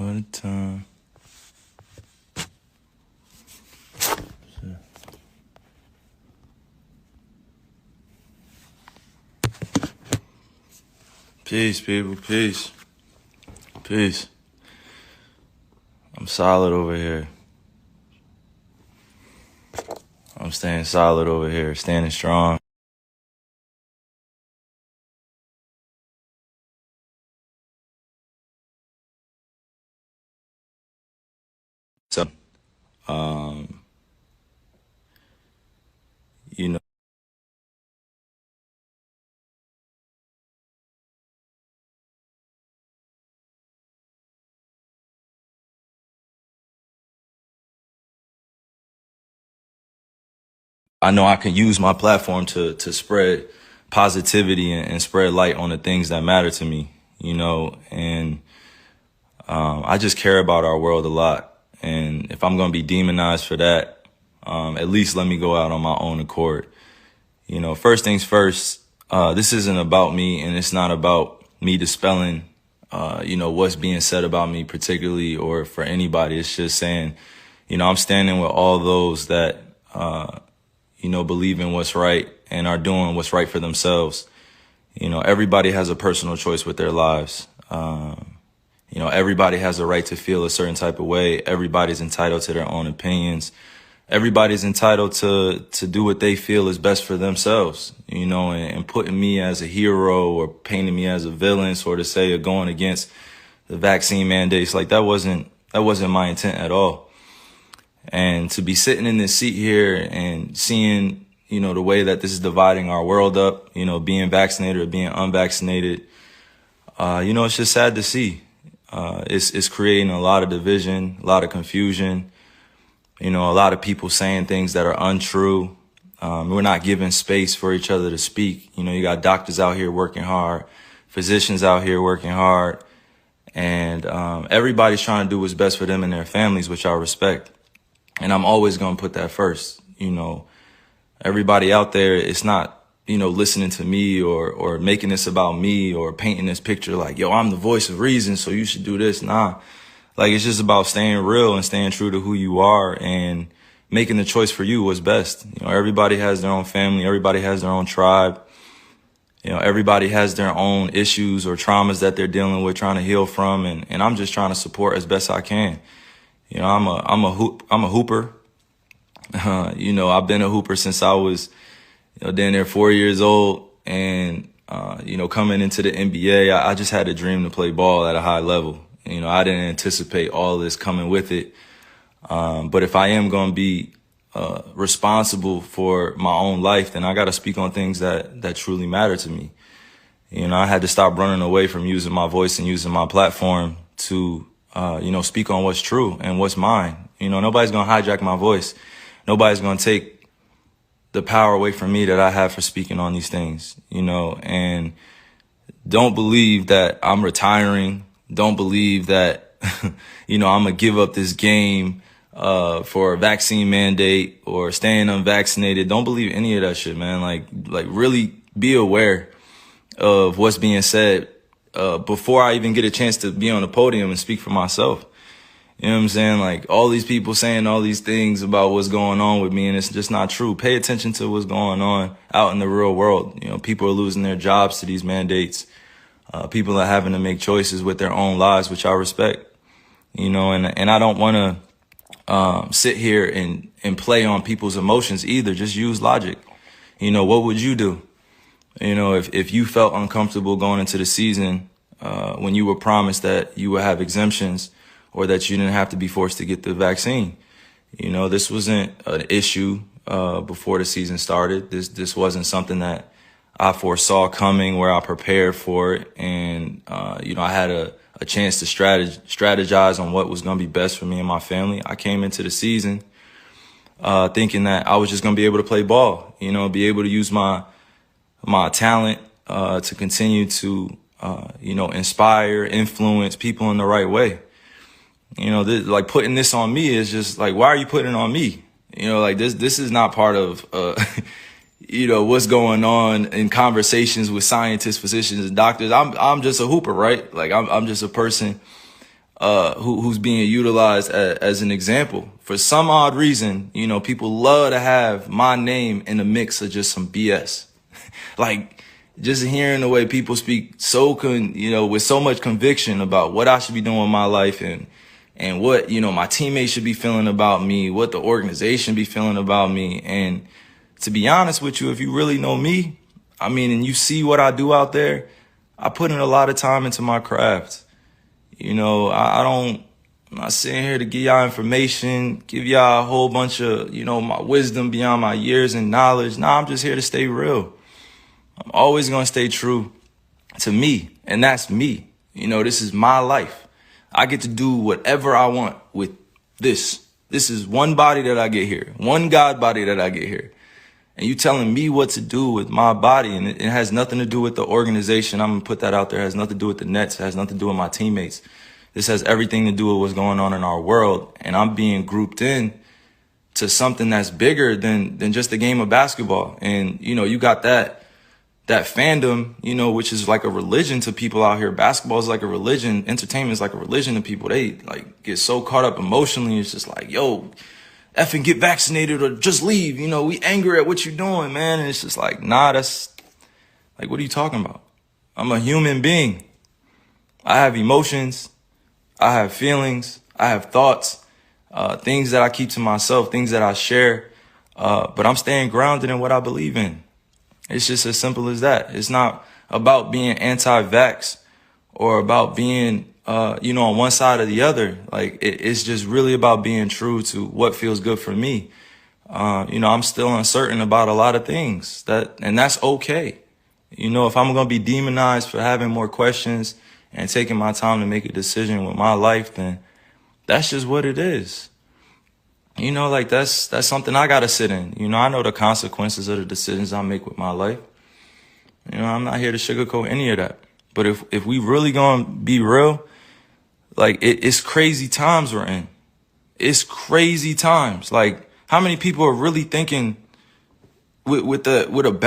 What a time. Peace, people. Peace. Peace. I'm solid over here. I'm staying solid over here, standing strong. So, you know, I know I can use my platform to spread positivity and spread light on the things that matter to me, and I just care about our world a lot. And if I'm going to be demonized for that, at least let me go out on my own accord. First things first, this isn't about me, and it's not about me dispelling, what's being said about me particularly or for anybody. It's just saying, I'm standing with all those that, believe in what's right and are doing what's right for themselves. Everybody has a personal choice with their lives. Everybody has a right to feel a certain type of way. Everybody's entitled to their own opinions. Everybody's entitled to do what they feel is best for themselves, and putting me as a hero or painting me as a villain, sort of say, or going against the vaccine mandates, like that wasn't my intent at all. And to be sitting in this seat here and seeing, the way that this is dividing our world up, being vaccinated or being unvaccinated, it's just sad to see. It's creating a lot of division, a lot of confusion, a lot of people saying things that are untrue. We're not giving space for each other to speak. You got doctors out here working hard, physicians out here working hard, and everybody's trying to do what's best for them and their families, which I respect. And I'm always going to put that first. Everybody out there, it's not, listening to me or making this about me or painting this picture like, yo, I'm the voice of reason, so you should do this. Nah, like it's just about staying real and staying true to who you are and making the choice for you what's best. Everybody has their own family. Everybody has their own tribe. Everybody has their own issues or traumas that they're dealing with, trying to heal from. And I'm just trying to support as best I can. I'm a hooper. I've been a hooper since I was, down there 4 years old. And, coming into the NBA, I just had a dream to play ball at a high level. I didn't anticipate all this coming with it. But if I am going to be responsible for my own life, then I got to speak on things that truly matter to me. I had to stop running away from using my voice and using my platform to speak on what's true and what's mine. Nobody's going to hijack my voice. Nobody's going to take the power away from me that I have for speaking on these things, and don't believe that I'm retiring. Don't believe that, I'm going to give up this game for a vaccine mandate or staying unvaccinated. Don't believe any of that shit, man. Like really be aware of what's being said before I even get a chance to be on the podium and speak for myself. You know what I'm saying? Like all these people saying all these things about what's going on with me, and it's just not true. Pay attention to what's going on out in the real world. People are losing their jobs to these mandates. People are having to make choices with their own lives, which I respect. And I don't want to sit here and play on people's emotions either. Just use logic. What would you do? If you felt uncomfortable going into the season when you were promised that you would have exemptions or that you didn't have to be forced to get the vaccine. This wasn't an issue before the season started. This wasn't something that I foresaw coming, where I prepared for it. And, I had a chance to strategize on what was going to be best for me and my family. I came into the season thinking that I was just going to be able to play ball, be able to use my talent to continue to, inspire, influence people in the right way. Like putting this on me is just like, why are you putting it on me? This is not part of, what's going on in conversations with scientists, physicians, and doctors. I'm just a hooper, right? Like I'm just a person, who's being utilized as an example. For some odd reason, people love to have my name in the mix of just some BS. Like, just hearing the way people speak with so much conviction about what I should be doing with my life and what, my teammates should be feeling about me, what the organization be feeling about me. And to be honest with you, if you really know me, and you see what I do out there, I put in a lot of time into my craft. I'm not sitting here to give y'all information, give y'all a whole bunch of, my wisdom beyond my years and knowledge. Nah, I'm just here to stay real. I'm always going to stay true to me, and that's me. This is my life. I get to do whatever I want with this. This is one body that I get here, one God body that I get here. And you telling me what to do with my body, and it has nothing to do with the organization. I'm going to put that out there. It has nothing to do with the Nets. It has nothing to do with my teammates. This has everything to do with what's going on in our world. And I'm being grouped in to something that's bigger than just a game of basketball. And, you got that fandom, which is like a religion to people out here. Basketball is like a religion. Entertainment is like a religion to people. They get so caught up emotionally. It's just like, yo, effing get vaccinated or just leave. We angry at what you're doing, man. And it's just like, nah, that's like, what are you talking about? I'm a human being. I have emotions. I have feelings. I have thoughts, things that I keep to myself, things that I share. But I'm staying grounded in what I believe in. It's just as simple as that. It's not about being anti-vax or about being on one side or the other. Like, it's just really about being true to what feels good for me. I'm still uncertain about a lot of things and that's okay. If I'm going to be demonized for having more questions and taking my time to make a decision with my life, then that's just what it is. That's something I got to sit in. I know the consequences of the decisions I make with my life. I'm not here to sugarcoat any of that. But if we really going to be real, it's crazy times we're in. It's crazy times. Like, how many people are really thinking with a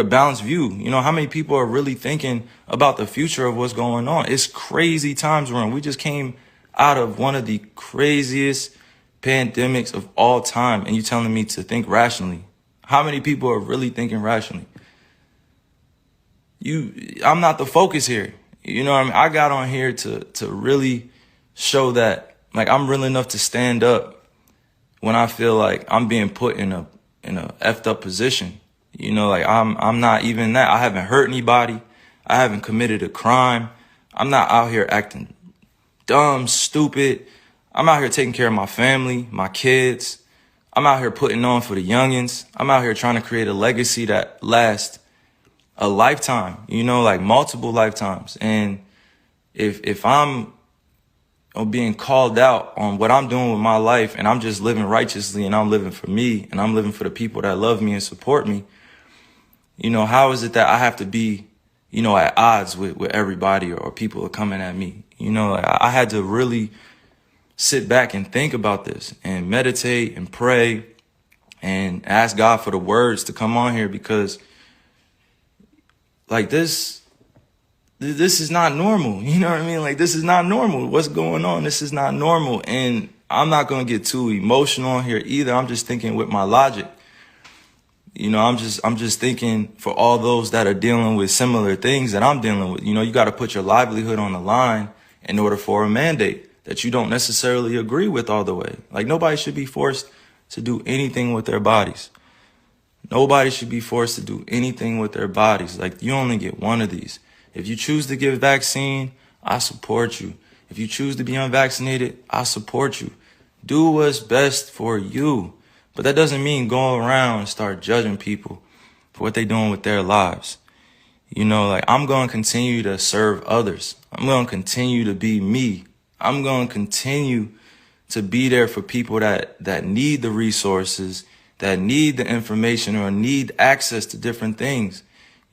balanced view? How many people are really thinking about the future of what's going on? It's crazy times we're in. We just came out of one of the craziest pandemics of all time, and you telling me to think rationally. How many people are really thinking rationally? I'm not the focus here. I got on here to really show that, like, I'm real enough to stand up when I feel like I'm being put in a effed up position. I'm not even that. I haven't hurt anybody. I haven't committed a crime. I'm not out here acting dumb, stupid. I'm out here taking care of my family, my kids. I'm out here putting on for the youngins. I'm out here trying to create a legacy that lasts a lifetime, multiple lifetimes. And if I'm being called out on what I'm doing with my life, and I'm just living righteously, and I'm living for me, and I'm living for the people that love me and support me, how is it that I have to be, at odds with everybody or people are coming at me? I had to really sit back and think about this and meditate and pray and ask God for the words to come on here, because this is not normal. You know what I mean? This is not normal. What's going on? This is not normal. And I'm not going to get too emotional on here either. I'm just thinking with my logic. I'm just thinking for all those that are dealing with similar things that I'm dealing with. You got to put your livelihood on the line in order for a mandate that you don't necessarily agree with all the way. Nobody should be forced to do anything with their bodies. Nobody should be forced to do anything with their bodies. You only get one of these. If you choose to get vaccine, I support you. If you choose to be unvaccinated, I support you. Do what's best for you. But that doesn't mean go around and start judging people for what they're doing with their lives. I'm going to continue to serve others. I'm going to continue to be me. I'm going to continue to be there for people that need the resources, that need the information or need access to different things.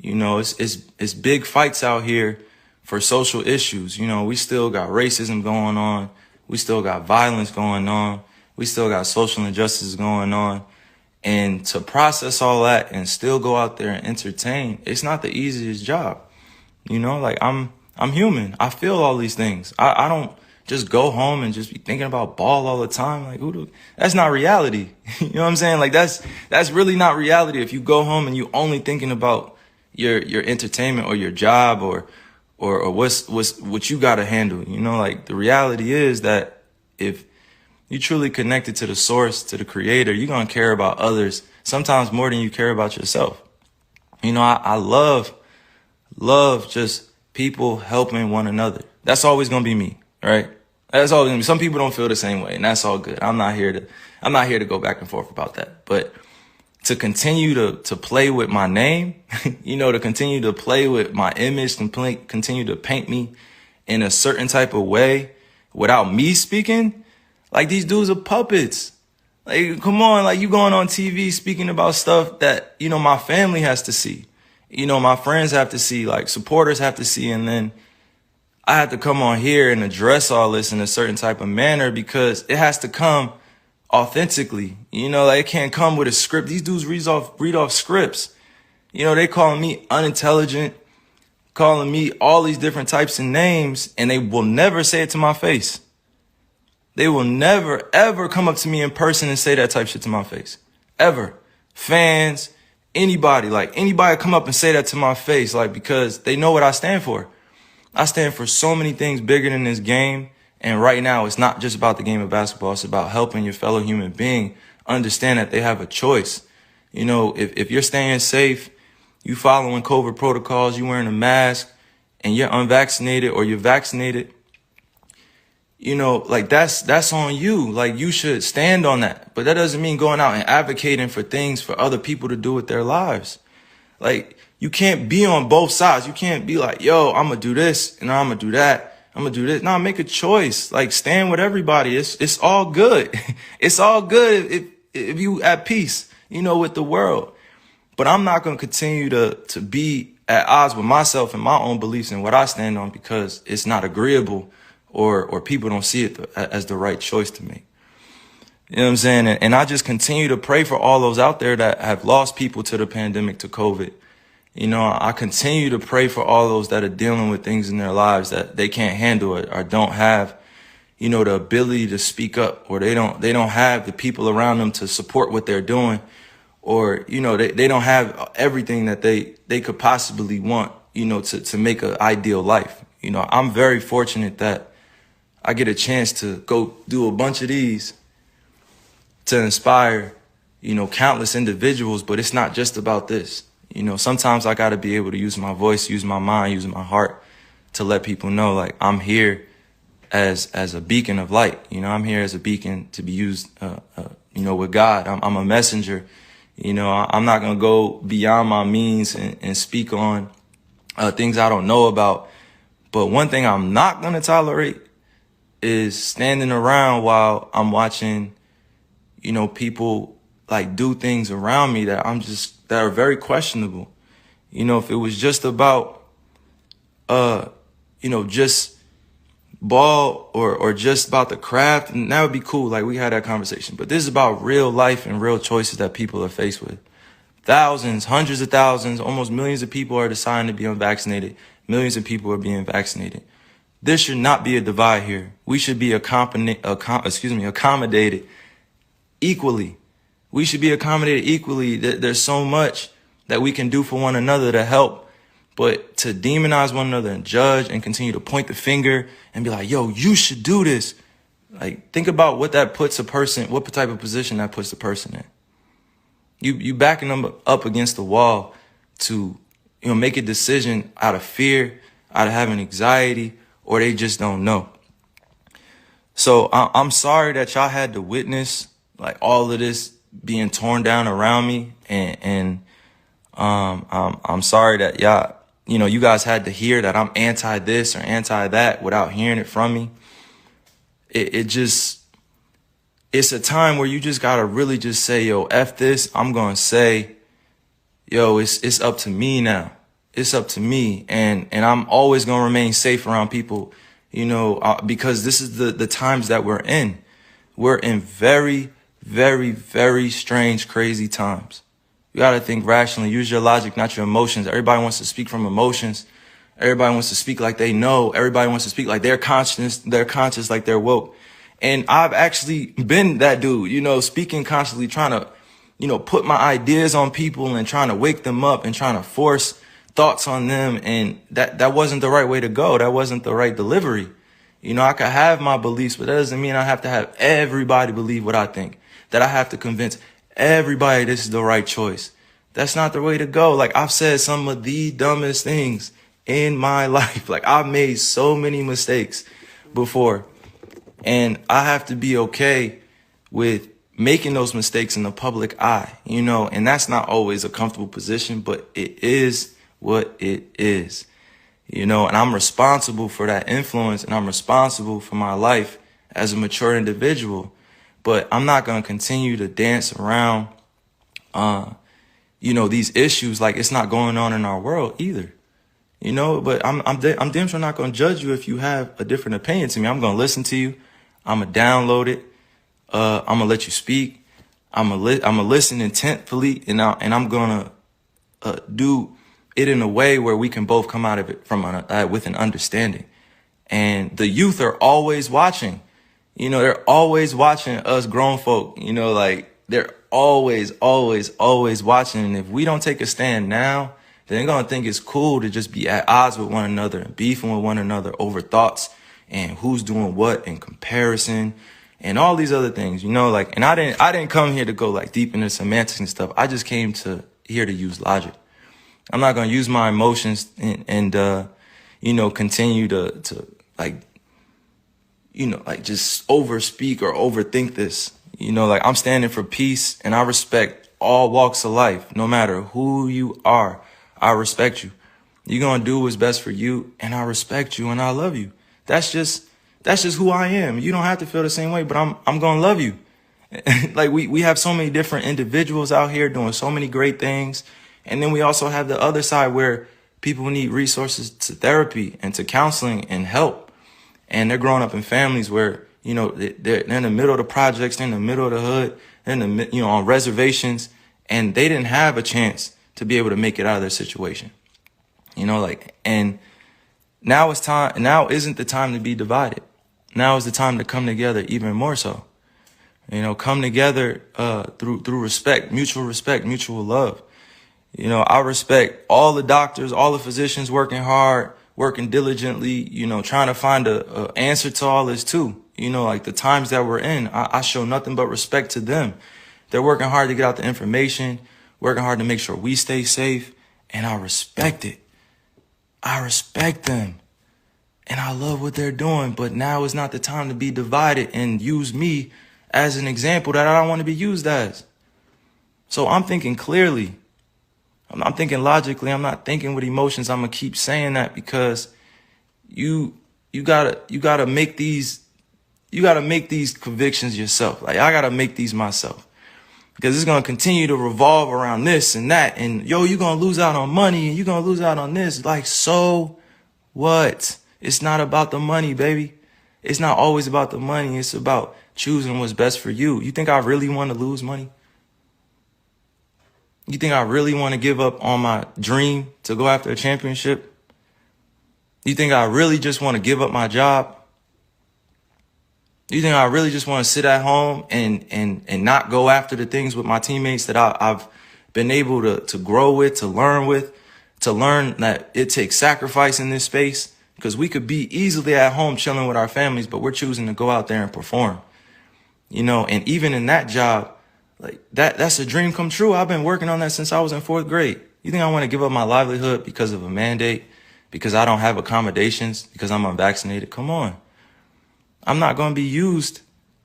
It's big fights out here for social issues. We still got racism going on. We still got violence going on. We still got social injustices going on. And to process all that and still go out there and entertain, it's not the easiest job. I'm human. I feel all these things. I don't just go home and just be thinking about ball all the time. Like, that's not reality. You know what I'm saying? Like, that's really not reality. If you go home and you only thinking about your entertainment or your job or what you got to handle, you know, like the reality is that if you truly connected to the source, to the creator, you're going to care about others sometimes more than you care about yourself. You know, I love just people helping one another. That's always going to be me, right? That's always going to be. Some people don't feel the same way, and that's all good. I'm not here to go back and forth about that. But to continue to play with my name, you know, to continue to play with my image, continue to paint me in a certain type of way without me speaking, like these dudes are puppets. Like, come on, like you going on TV speaking about stuff that, you know, my family has to see. You know, my friends have to see, like supporters have to see. And then I have to come on here and address all this in a certain type of manner because it has to come authentically. You know, like it can't come with a script. These dudes read off scripts. You know, they calling me unintelligent, calling me all these different types of names, and they will never say it to my face. They will never, ever come up to me in person and say that type shit to my face. Ever. Fans, anybody come up and say that to my face, like, because they know what I stand for. I stand for so many things bigger than this game. And right now, it's not just about the game of basketball. It's about helping your fellow human being understand that they have a choice. You know, if you're staying safe, you following COVID protocols, you wearing a mask, and you're unvaccinated or you're vaccinated, you know, like that's on you. Like you should stand on that. But that doesn't mean going out and advocating for things for other people to do with their lives. Like you can't be on both sides. You can't be like, yo, I'm going to do this and I'm going to do that. I'm going to do this. No, make a choice. Like stand with everybody. It's all good. It's all good if you at peace, you know, with the world. But I'm not going to continue to be at odds with myself and my own beliefs and what I stand on because it's not agreeable or people don't see it as the right choice to make. You know what I'm saying? And I just continue to pray for all those out there that have lost people to the pandemic, to COVID. You know, I continue to pray for all those that are dealing with things in their lives that they can't handle or don't have, you know, the ability to speak up, or they don't have the people around them to support what they're doing, or, you know, they don't have everything that they could possibly want, you know, to make an ideal life. You know, I'm very fortunate that I get a chance to go do a bunch of these to inspire, you know, countless individuals, but it's not just about this. You know, sometimes I got to be able to use my voice, use my mind, use my heart to let people know, like, I'm here as a beacon of light. You know, I'm here as a beacon to be used, you know, with God. I'm a messenger. You know, I'm not going to go beyond my means and speak on things I don't know about. But one thing I'm not going to tolerate is standing around while I'm watching, you know, people like do things around me that that are very questionable. You know, if it was just about, you know, just ball or just about the craft, and that would be cool. Like we had that conversation, but this is about real life and real choices that people are faced with. Thousands, hundreds of thousands, almost millions of people are deciding to be unvaccinated. Millions of people are being vaccinated. There should not be a divide here. We should be accommodated equally. We should be accommodated equally. There's so much that we can do for one another to help, but to demonize one another and judge and continue to point the finger and be like, yo, you should do this. Like, think about what that puts a person, what type of position that puts the person in. You backing them up against the wall to, you know, make a decision out of fear, out of having anxiety, or they just don't know. So I'm sorry that y'all had to witness like all of this being torn down around me, and I'm sorry that y'all, you know, you guys had to hear that I'm anti this or anti that without hearing it from me. It's a time where you just gotta really just say, yo, F this. I'm gonna say, yo, it's up to me now. It's up to me, and I'm always gonna remain safe around people, you know, because this is the times that we're in. We're in very, very, very strange, crazy times. You gotta think rationally. Use your logic, not your emotions. Everybody wants to speak from emotions, Everybody wants to speak like they know. Everybody wants to speak like they're conscious, like they're woke. And I've actually been that dude, speaking consciously, trying to, put my ideas on people and trying to wake them up and trying to force thoughts on them. And that wasn't the right way to go. That wasn't the right delivery. I could have my beliefs, but that doesn't mean I have to have everybody believe what I think, that I have to convince everybody this is the right choice. That's not the way to go. Like, I've said some of the dumbest things in my life. Like, I've made so many mistakes before, and I have to be okay with making those mistakes in the public eye, and that's not always a comfortable position, but it is what it is, and I'm responsible for that influence, and I'm responsible for my life as a mature individual. But I'm not going to continue to dance around, these issues like it's not going on in our world either. But I'm damn sure not going to judge you if you have a different opinion to me. I'm going to listen to you. I'm going to download it. I'm going to let you speak. I'm going to listen intentfully, and I'm going to do it in a way where we can both come out of it with an understanding. And the youth are always watching. They're always watching us grown folk. Like, they're always, always, always watching. And if we don't take a stand now, then they're going to think it's cool to just be at odds with one another and beefing with one another over thoughts and who's doing what in comparison and all these other things, and I didn't come here to go like deep into semantics and stuff. I just came here to use logic. I'm not going to use my emotions and continue to just overspeak or overthink this. Like, I'm standing for peace, and I respect all walks of life, no matter who you are. I respect you. You're going to do what's best for you, and I respect you, and I love you. That's just who I am. You don't have to feel the same way, but I'm going to love you. Like, we have so many different individuals out here doing so many great things. And then we also have the other side where people need resources to therapy and to counseling and help. And they're growing up in families where, they're in the middle of the projects, they're in the middle of the hood, they're in the, on reservations, and they didn't have a chance to be able to make it out of their situation. And now isn't the time to be divided. Now is the time to come together even more so. Come together through respect, mutual love. I respect all the doctors, all the physicians working hard, working diligently, trying to find a answer to all this too. Like the times that we're in, I show nothing but respect to them. They're working hard to get out the information, working hard to make sure we stay safe, and I respect it. I respect them. And I love what they're doing, but now is not the time to be divided and use me as an example that I don't want to be used as. So I'm thinking clearly. I'm thinking logically. I'm not thinking with emotions. I'm gonna keep saying that because you gotta make these convictions yourself. Like, I gotta make these myself. Because it's gonna continue to revolve around this and that, and you're gonna lose out on money and you're gonna lose out on this. Like, so what? It's not about the money, baby. It's not always about the money. It's about choosing what's best for you. You think I really want to lose money? You think I really want to give up on my dream to go after a championship? You think I really just want to give up my job? You think I really just want to sit at home and not go after the things with my teammates that I've been able to grow with, to learn that it takes sacrifice in this space? Because we could be easily at home chilling with our families, but we're choosing to go out there and perform. And even in that job, like that's a dream come true. I've been working on that since I was in 4th grade. You think I want to give up my livelihood because of a mandate, because I don't have accommodations, because I'm unvaccinated? Come on. I'm not going to be used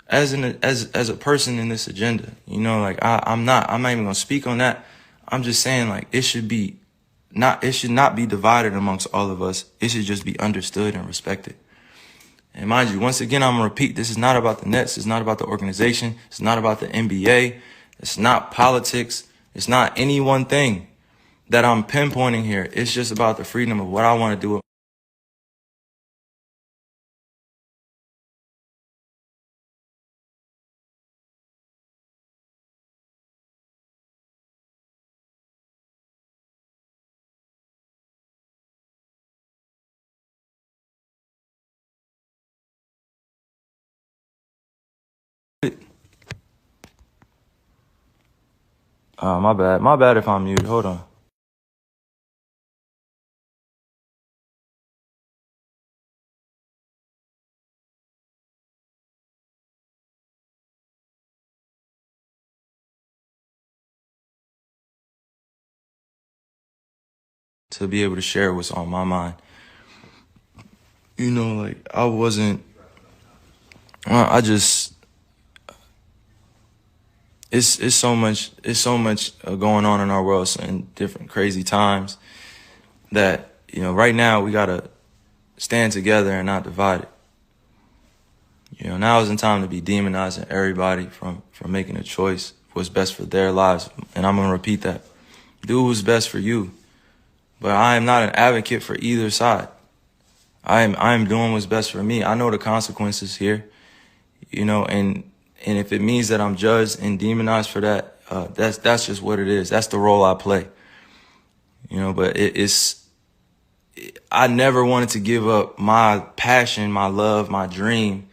as a person in this agenda. I'm not even going to speak on that. I'm just saying, like, it should not be divided amongst all of us. It should just be understood and respected. And mind you, once again, I'm going to repeat, this is not about the Nets. It's not about the organization. It's not about the NBA. It's not politics. It's not any one thing that I'm pinpointing here. It's just about the freedom of what I want to do. My bad. My bad if I'm muted. Hold on. To be able to share what's on my mind. You know, like I wasn't, I just, it's so much going on in our world in different crazy times that, you know, right now we got to stand together and not divided. You know, now isn't time to be demonizing everybody from making a choice what's best for their lives. And I'm going to repeat that. Do what's best for you. But I am not an advocate for either side. I am doing what's best for me. I know the consequences here, you know, and if it means that I'm judged and demonized for that, that's just what it is. That's the role I play. You know, but I never wanted to give up my passion, my love, my dream,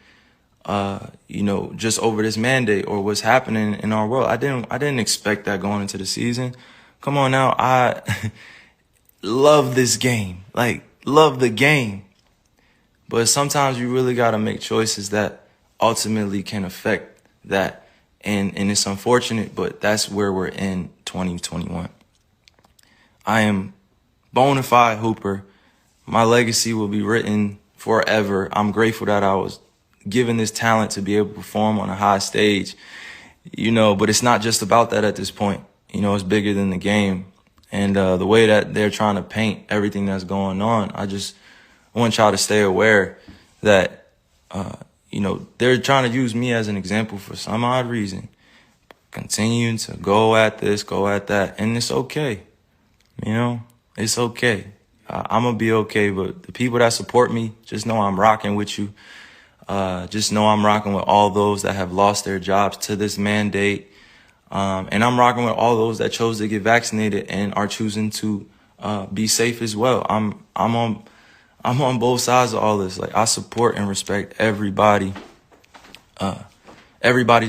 you know, just over this mandate or what's happening in our world. I didn't expect that going into the season. Come on now. I love this game, like love the game. But sometimes you really got to make choices that ultimately can affect that. And it's unfortunate, but that's where we're in 2021. I am bona fide hooper. My legacy will be written forever. I'm grateful that I was given this talent to be able to perform on a high stage, you know, but it's not just about that at this point. You know, it's bigger than the game. And the way that they're trying to paint everything that's going on, I want y'all to stay aware that, you know, they're trying to use me as an example for some odd reason. Continuing to go at this, go at that, and it's okay. You know, it's okay. I'm going to be okay, but the people that support me, just know I'm rocking with you. Just know I'm rocking with all those that have lost their jobs to this mandate. And I'm rocking with all those that chose to get vaccinated and are choosing to be safe as well. I'm on both sides of all this. Like, I support and respect everybody's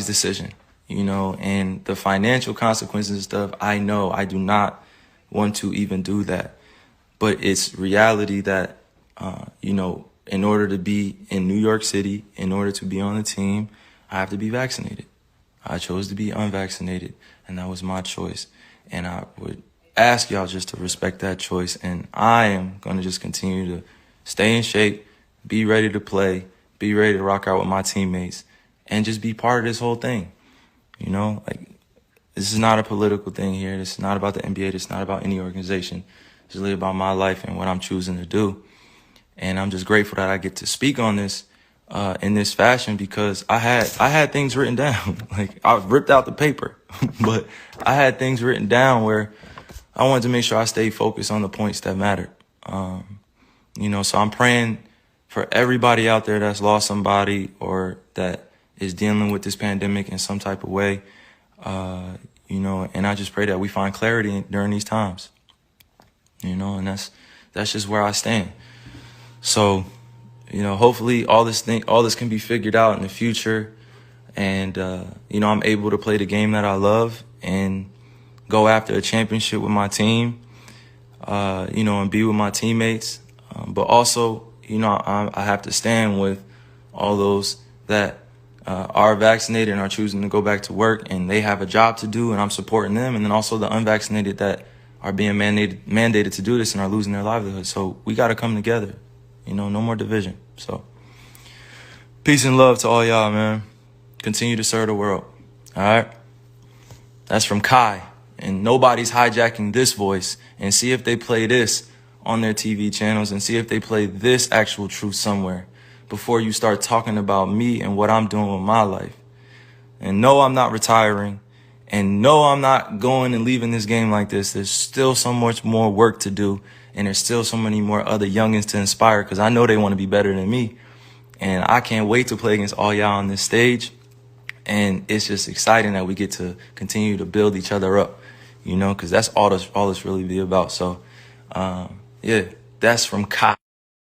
decision, you know, and the financial consequences and stuff. I know I do not want to even do that, but it's reality that, you know, in order to be in New York City, in order to be on the team, I have to be vaccinated. I chose to be unvaccinated, and that was my choice. And I would ask y'all just to respect that choice. And I am going to just continue to stay in shape, be ready to play, be ready to rock out with my teammates, and just be part of this whole thing. You know, like, this is not a political thing here. This is not about the NBA. This is not about any organization. It's really about my life and what I'm choosing to do. And I'm just grateful that I get to speak on this in this fashion, because I had things written down. Like, I ripped out the paper, but I had things written down where I wanted to make sure I stayed focused on the points that mattered. You know, so I'm praying for everybody out there that's lost somebody or that is dealing with this pandemic in some type of way. You know, and I just pray that we find clarity during these times. You know, and that's just where I stand. So, you know, hopefully all this can be figured out in the future. And, you know, I'm able to play the game that I love and go after a championship with my team, you know, and be with my teammates. But also, you know, I have to stand with all those that are vaccinated and are choosing to go back to work, and they have a job to do, and I'm supporting them. And then also the unvaccinated that are being mandated to do this and are losing their livelihood. So we got to come together. You know, no more division. So peace and love to all y'all, man. Continue to serve the world. All right? That's from Kai. And nobody's hijacking this voice. And see if they play this on their TV channels, and see if they play this actual truth somewhere before you start talking about me and what I'm doing with my life. And no, I'm not retiring. And no, I'm not going and leaving this game like this. There's still so much more work to do. And there's still so many more other youngins to inspire, because I know they want to be better than me. And I can't wait to play against all y'all on this stage. And it's just exciting that we get to continue to build each other up, you know, because that's all this really be about. So, yeah, that's from Kai.